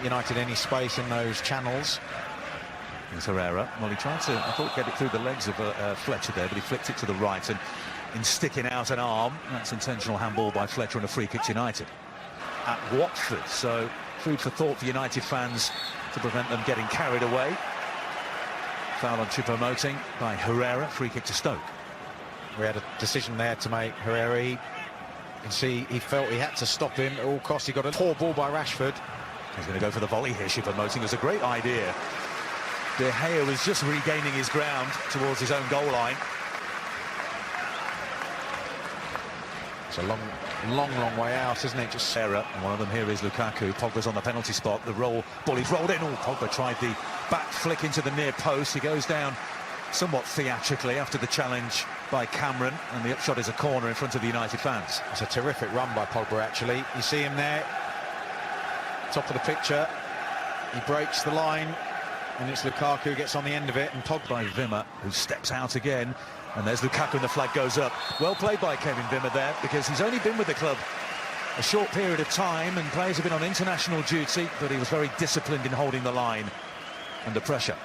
United any space in those channels. Here's Herrera. Well, he tried to, I thought, get it through the legs of Fletcher there, but he flicked it to the right, and in sticking out an arm, that's intentional handball by Fletcher and a free kick to United at Watford. So food for thought for United fans to prevent them getting carried away. Foul on Choupo-Moting by Herrera, free kick to Stoke. We had a decision there to make. Herrera, you can see he felt he had to stop him at all costs. He got a poor ball by Rashford. He's going to go for the volley here. Choupo-Moting. It was a great idea. De Gea was just regaining his ground towards his own goal line. It's a long way out, isn't it? Just Herrera, and one of them here is Lukaku. Pogba's on the penalty spot. The ball he's rolled in. Oh, Pogba tried the back flick into the near post. He goes down somewhat theatrically after the challenge by Cameron, and the upshot is a corner in front of the United fans. It's a terrific run by Pogba, actually. You see him there, top of the picture. He breaks the line, and it's Lukaku who gets on the end of it, and Pogba by Wimmer, who steps out again. And there's Lukaku, and the flag goes up. Well played by Kevin Wimmer there, because he's only been with the club a short period of time, and players have been on international duty, but he was very disciplined in holding the line under pressure.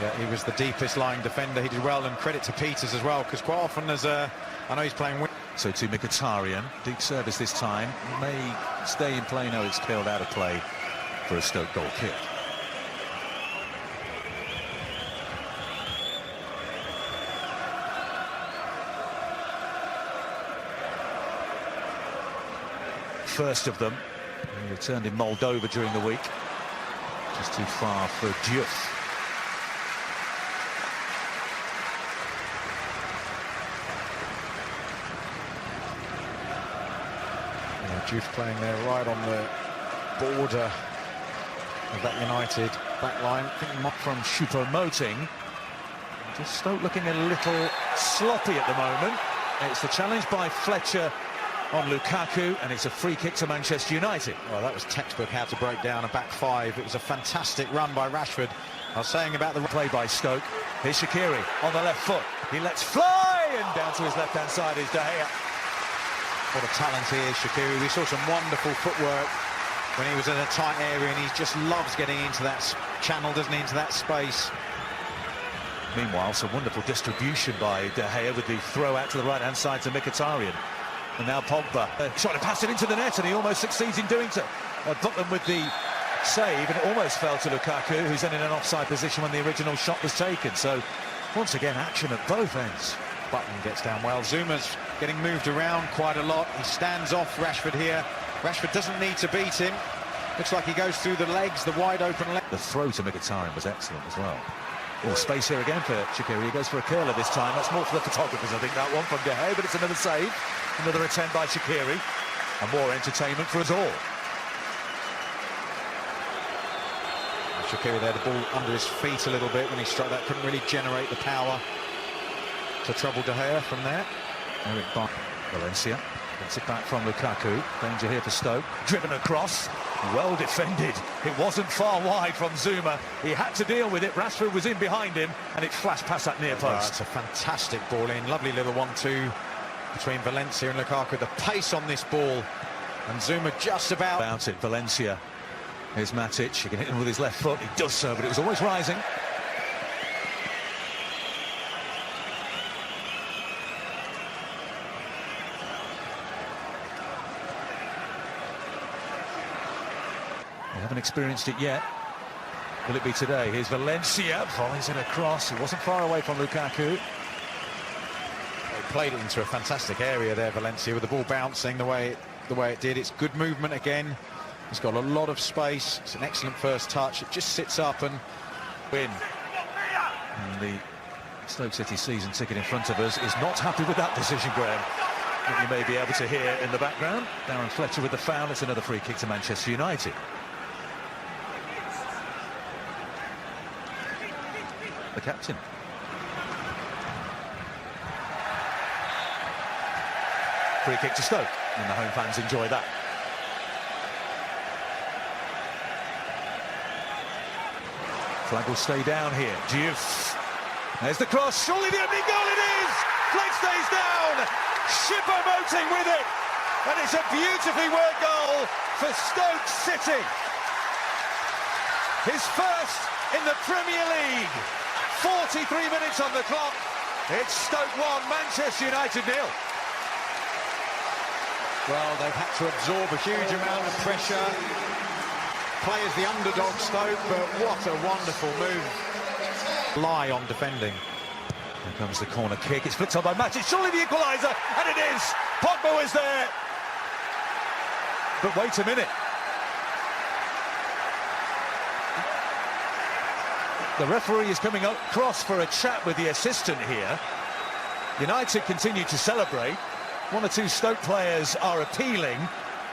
Yeah, he was the deepest lying defender. He did well, and credit to Peters as well, because quite often there's I know he's playing. So to Mkhitaryan, deep service this time. May stay in play. No, it's cleared out of play for a Stoke goal kick. First of them, he returned in Moldova during the week. Just too far for Diouf. Yeah, Diouf playing there right on the border of that United back line. I think Mock from Choupo-Moting. Just Stoke looking a little sloppy at the moment. It's the challenge by Fletcher on Lukaku, and it's a free kick to Manchester United. Well, that was textbook how to break down a back five. It was a fantastic run by Rashford. I was saying about the play by Stoke. Here's Shaqiri on the left foot. He lets fly, and down to his left-hand side is De Gea. What a talent he is, Shaqiri. We saw some wonderful footwork when he was in a tight area, and he just loves getting into that channel, doesn't he, into that space. Meanwhile, some wonderful distribution by De Gea with the throw out to the right-hand side to Mkhitaryan. And now Pogba trying to pass it into the net, and he almost succeeds in doing so. Butland with the save, and it almost fell to Lukaku, who's then in an offside position when the original shot was taken. So once again, action at both ends. Butland gets down well. Zuma's getting moved around quite a lot. He stands off Rashford here. Rashford doesn't need to beat him. Looks like he goes through the legs, the wide open legs. The throw to Mkhitaryan was excellent as well. More space here again for Shaqiri. He goes for a curler this time. That's more for the photographers, I think, that one from De Gea, but it's another save. Another attempt by Shaqiri. And more entertainment for us all. Shaqiri there, the ball under his feet a little bit when he struck that. Couldn't really generate the power to trouble De Gea from there. Eric by Valencia. Gets it back from Lukaku. Danger here for Stoke. Driven across. Well defended. It wasn't far wide from Zouma. He had to deal with it. Rashford was in behind him, and it flashed past that near post. It's a fantastic ball in. Lovely little 1-2 between Valencia and Lukaku. The pace on this ball, and Zouma just about it. Valencia. Here's Matic. He can hit him with his left foot. He does so, but it was always rising. We haven't experienced it yet. Will it be today? Here's Valencia. Volleys it across. He wasn't far away from Lukaku. He played it into a fantastic area there, Valencia, with the ball bouncing the way it did. It's good movement again. He's got a lot of space. It's an excellent first touch. It just sits up and win. And the Stoke City season ticket in front of us is not happy with that decision, Graham. That you may be able to hear in the background. Darren Fletcher with the foul. It's another free kick to Manchester United. The captain. Free kick to Stoke, and the home fans enjoy that. Flag will stay down here. Diouf. There's the cross. Surely the opening goal. It is. Flag stays down. Choupo-Moting with it, and it's a beautifully worked goal for Stoke City. His first in the Premier League. 43 minutes on the clock. It's Stoke 1, Manchester United 0. Well, they've had to absorb a huge amount of pressure. Play as the underdog, Stoke, but what a wonderful move. Lie on defending. Here comes the corner kick. It's flicked on by Matic. Surely the equaliser, and it is. Pogba was there. But wait a minute. The referee is coming across for a chat with the assistant here. United continue to celebrate. One or two Stoke players are appealing,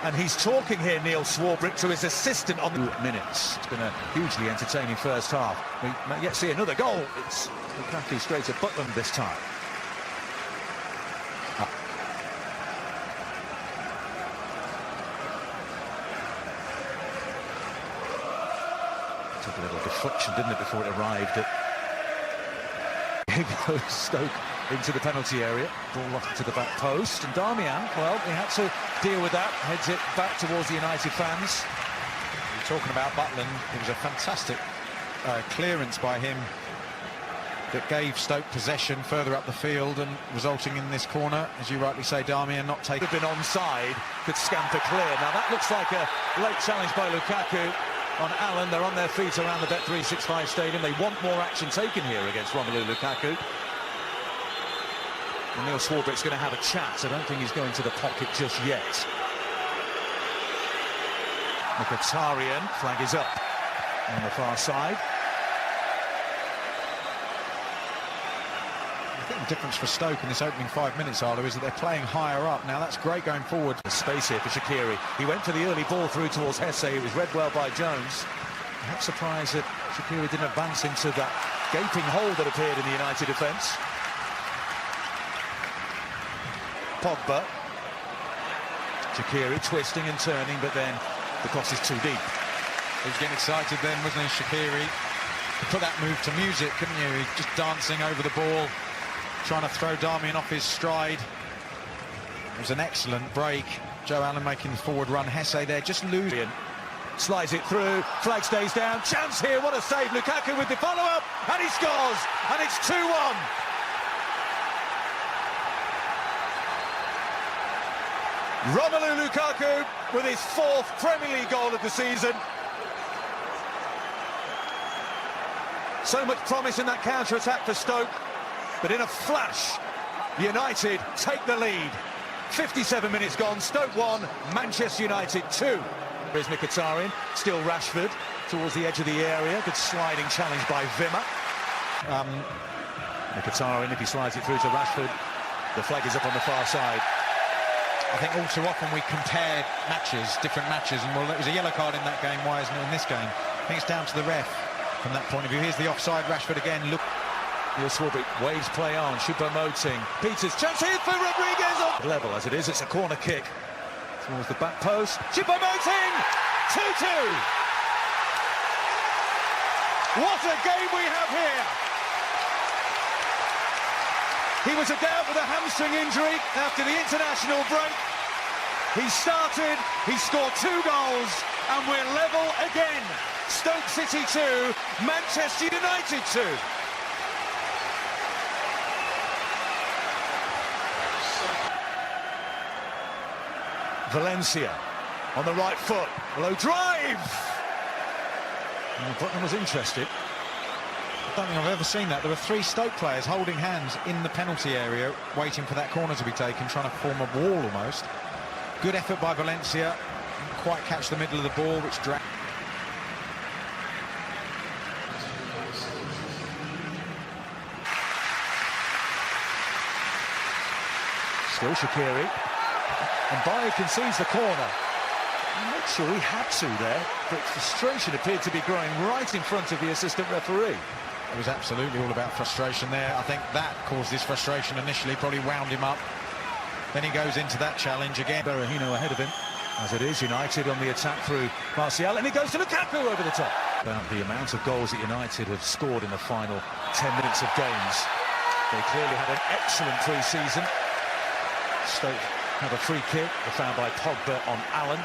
and he's talking here, Neil Swarbrick, to his assistant on the minutes. It's been a hugely entertaining first half. We may yet see another goal. It's Lukaku straight at Butland this time. Took a little deflection, didn't it, before it arrived at... Here goes Stoke into the penalty area. Ball off to the back post, and Darmian, well, he had to deal with that. Heads it back towards the United fans. You're talking about Butland. It was a fantastic clearance by him that gave Stoke possession further up the field and resulting in this corner. As you rightly say, Darmian not taking... Could have been onside, could scamper clear. Now that looks like a late challenge by Lukaku on Allen. They're on their feet around the Bet365 stadium. They want more action taken here against Romelu Lukaku. And Neil Swarbrick's going to have a chat. I don't think he's going to the pocket just yet. Mkhitaryan, flag is up on the far side. I think the difference for Stoke in this opening 5 minutes, Arlo, is that they're playing higher up. Now that's great going forward. The space here for Shaqiri. He went for the early ball through towards Hesse. It was read well by Jones. Perhaps surprised that Shaqiri didn't advance into that gaping hole that appeared in the United defence. Pogba. Shaqiri twisting and turning, but then the cross is too deep. He was getting excited then, wasn't he, Shaqiri? Put that move to music, couldn't you? He's just dancing over the ball, trying to throw Darmian off his stride. It was an excellent break. Joe Allen making the forward run. Hesse there, just losing. Slides it through, flag stays down, chance here, what a save. Lukaku with the follow-up, and he scores, and it's 2-1. Romelu Lukaku with his 4th Premier League goal of the season. So much promise in that counter-attack for Stoke, but in a flash, United take the lead. 57 minutes gone, Stoke 1, Manchester United 2. Here's Mkhitaryan, still Rashford, towards the edge of the area. Good sliding challenge by Wimmer. Mkhitaryan, if he slides it through to Rashford, the flag is up on the far side. I think all too often we compare matches, different matches, and well, it was a yellow card in that game, why isn't it in this game? I think it's down to the ref from that point of view. Here's the offside, Rashford again. Look. Neil Swarbrick, waves play on, Choupo-Moting. Peters, chance here for Rodriguez. On level as it is, it's a corner kick towards the back post. Choupo-Moting, 2-2. What a game we have here. He was out with a hamstring injury after the international break. He started, he scored 2 goals, and we're level again. Stoke City 2, Manchester United 2. Valencia on the right foot, low drive. Butland was interested. I don't think I've ever seen that. There were 3 Stoke players holding hands in the penalty area, waiting for that corner to be taken, trying to form a wall almost. Good effort by Valencia. Didn't quite catch the middle of the ball, which dragged. Still Shaqiri. And Bayer concedes the corner. I'm not sure he had to there, but frustration appeared to be growing right in front of the assistant referee. It was absolutely all about frustration there. I think that caused his frustration initially, probably wound him up. Then he goes into that challenge again. Berahino ahead of him, as it is. United on the attack through Martial, and he goes to Lukaku over the top. About the amount of goals that United have scored in the final 10 minutes of games. They clearly had an excellent pre-season. Stoke have a free kick, found by Pogba on Allen.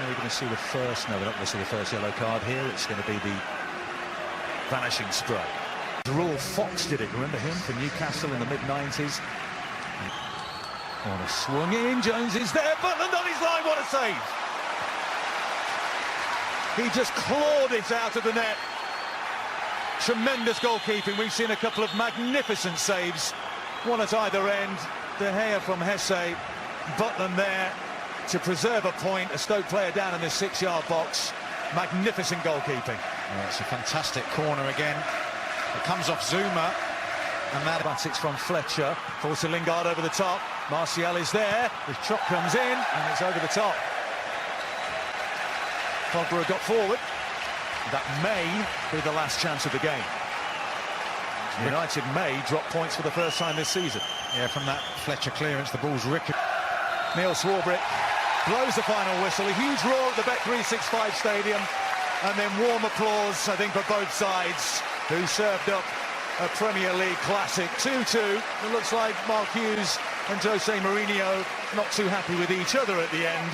We're going to see the first. No, we're not going to see the first yellow card here. It's going to be the vanishing spray. Rule Fox did it. Remember him for Newcastle in the mid-90s? Corner swung in. Jones is there. Butland on his line. What a save! He just clawed it out of the net. Tremendous goalkeeping. We've seen a couple of magnificent saves. One at either end. De Gea from Hesse. Butland there to preserve a point. A Stoke player down in the 6-yard box. Magnificent goalkeeping. Yeah, it's a fantastic corner again. It comes off Zuma. And mathematics from Fletcher. Falls to Lingard over the top. Martial is there. His chop comes in and it's over the top. Pogba got forward. That may be the last chance of the game. United may drop points for the first time this season. Yeah, from that Fletcher clearance, the ball's ricocheted. Neil Swarbrick blows the final whistle. A huge roar at the Bet365 stadium. And then warm applause, I think, for both sides, who served up a Premier League classic. 2-2. It looks like Mark Hughes and Jose Mourinho not too happy with each other at the end.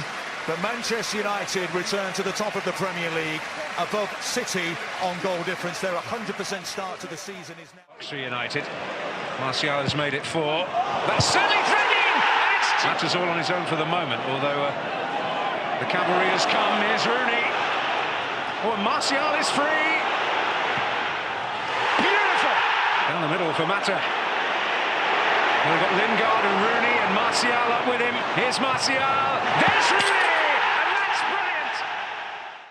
But Manchester United return to the top of the Premier League, above City on goal difference. Their 100% start to the season is now. United. Martial has made it 4. That's certainly threading! Matters all on his own for the moment, although the cavalry has come. Here's Rooney. Oh, Martial is free. Beautiful! Down the middle for Mata. We've got Lingard and Rooney and Martial up with him. Here's Martial. There's Rooney!